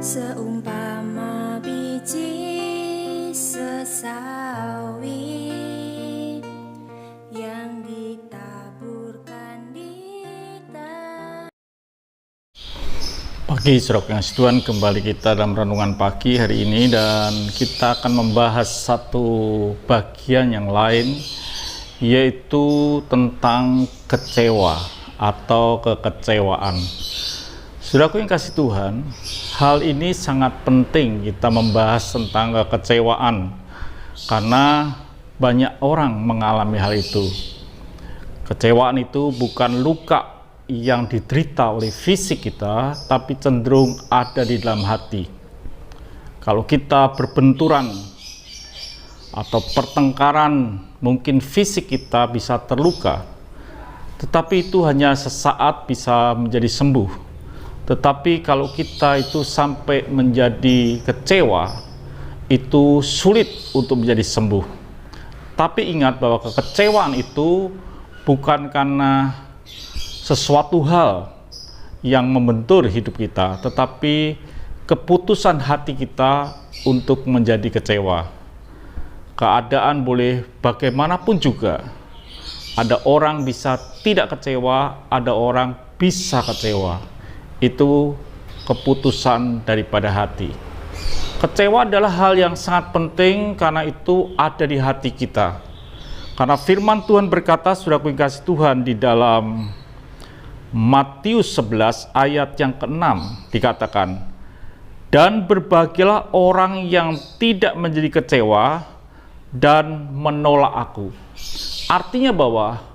Seumpama biji sesawi yang ditaburkan di tanah. Pagi Saudara yang Tuhan, kembali kita dalam renungan pagi hari ini, dan kita akan membahas satu bagian yang lain, yaitu tentang kecewa atau kekecewaan. Saudaraku yang kasih Tuhan, hal ini sangat penting kita membahas tentang kekecewaan, karena banyak orang mengalami hal itu. Kecewaan itu bukan luka yang diderita oleh fisik kita, tapi cenderung ada di dalam hati. Kalau kita berbenturan atau pertengkaran, mungkin fisik kita bisa terluka, tetapi itu hanya sesaat bisa menjadi sembuh. Tetapi kalau kita itu sampai menjadi kecewa, itu sulit untuk menjadi sembuh. Tapi ingat bahwa kekecewaan itu bukan karena sesuatu hal yang membentur hidup kita, tetapi keputusan hati kita untuk menjadi kecewa. Keadaan boleh bagaimanapun juga. Ada orang bisa tidak kecewa, ada orang bisa kecewa. Itu keputusan daripada hati. Kecewa adalah hal yang sangat penting karena itu ada di hati kita. Karena firman Tuhan berkata, saudaraku yang kasih Tuhan, di dalam Matius 11 ayat yang ke-6 dikatakan, "Dan berbahagialah orang yang tidak menjadi kecewa dan menolak aku." Artinya bahwa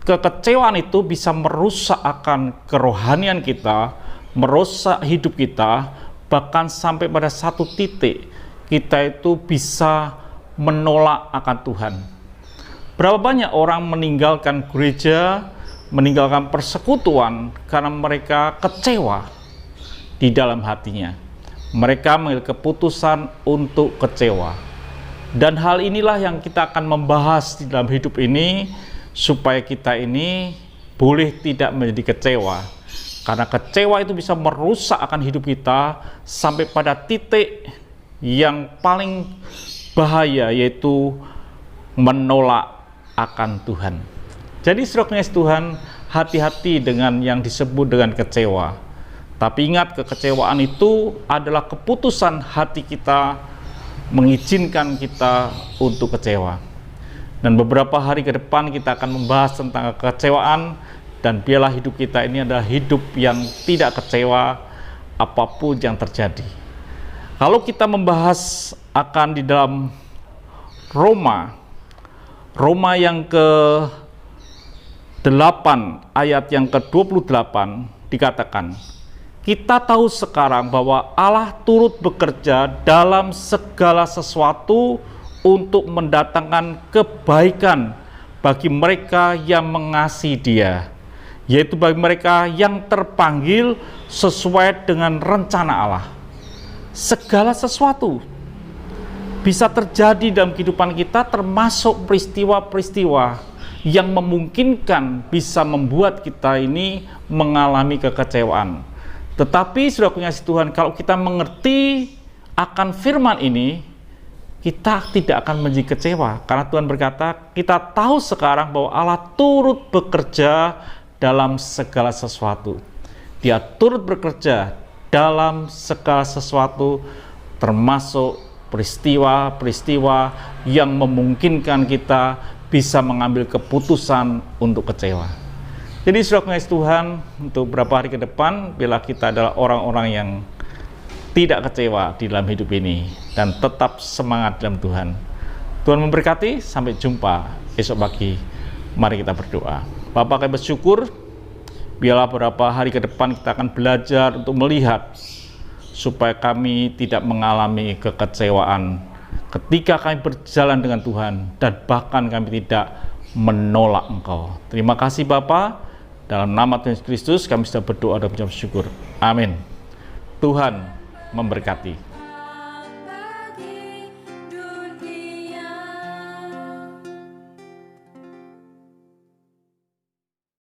kekecewaan itu bisa merusak akan kerohanian kita, merusak hidup kita, bahkan sampai pada satu titik kita itu bisa menolak akan Tuhan. Berapa banyak orang meninggalkan gereja, meninggalkan persekutuan karena mereka kecewa di dalam hatinya. Mereka mengambil keputusan untuk kecewa. Dan hal inilah yang kita akan membahas di dalam hidup ini, supaya kita ini boleh tidak menjadi kecewa. Karena kecewa itu bisa merusak akan hidup kita sampai pada titik yang paling bahaya, yaitu menolak akan Tuhan. Jadi saudara Tuhan, hati-hati dengan yang disebut dengan kecewa. Tapi ingat, kekecewaan itu adalah keputusan hati kita mengizinkan kita untuk kecewa. Dan beberapa hari ke depan kita akan membahas tentang kekecewaan, dan biarlah hidup kita ini adalah hidup yang tidak kecewa apapun yang terjadi. Kalau kita membahas akan di dalam Roma yang ke-8 ayat yang ke-28 dikatakan, "Kita tahu sekarang bahwa Allah turut bekerja dalam segala sesuatu untuk mendatangkan kebaikan bagi mereka yang mengasihi Dia, yaitu bagi mereka yang terpanggil sesuai dengan rencana Allah." Segala sesuatu bisa terjadi dalam kehidupan kita, termasuk peristiwa-peristiwa yang memungkinkan bisa membuat kita ini mengalami kekecewaan. Tetapi saudara kasih Tuhan, kalau kita mengerti akan firman ini, kita tidak akan menjadi kecewa, karena Tuhan berkata, kita tahu sekarang bahwa Allah turut bekerja dalam segala sesuatu. Dia turut bekerja dalam segala sesuatu, termasuk peristiwa-peristiwa yang memungkinkan kita bisa mengambil keputusan untuk kecewa. Jadi saudara kasih Tuhan, untuk beberapa hari ke depan, bila kita adalah orang-orang yang tidak kecewa di dalam hidup ini, dan tetap semangat dalam Tuhan. Tuhan memberkati, sampai jumpa esok pagi. Mari kita berdoa. Bapa, kami bersyukur, biarlah beberapa hari ke depan kita akan belajar untuk melihat, supaya kami tidak mengalami kekecewaan ketika kami berjalan dengan Tuhan, dan bahkan kami tidak menolak Engkau. Terima kasih Bapa, dalam nama Tuhan Yesus Kristus kami sudah berdoa dan mengucap syukur. Amin. Tuhan memberkati.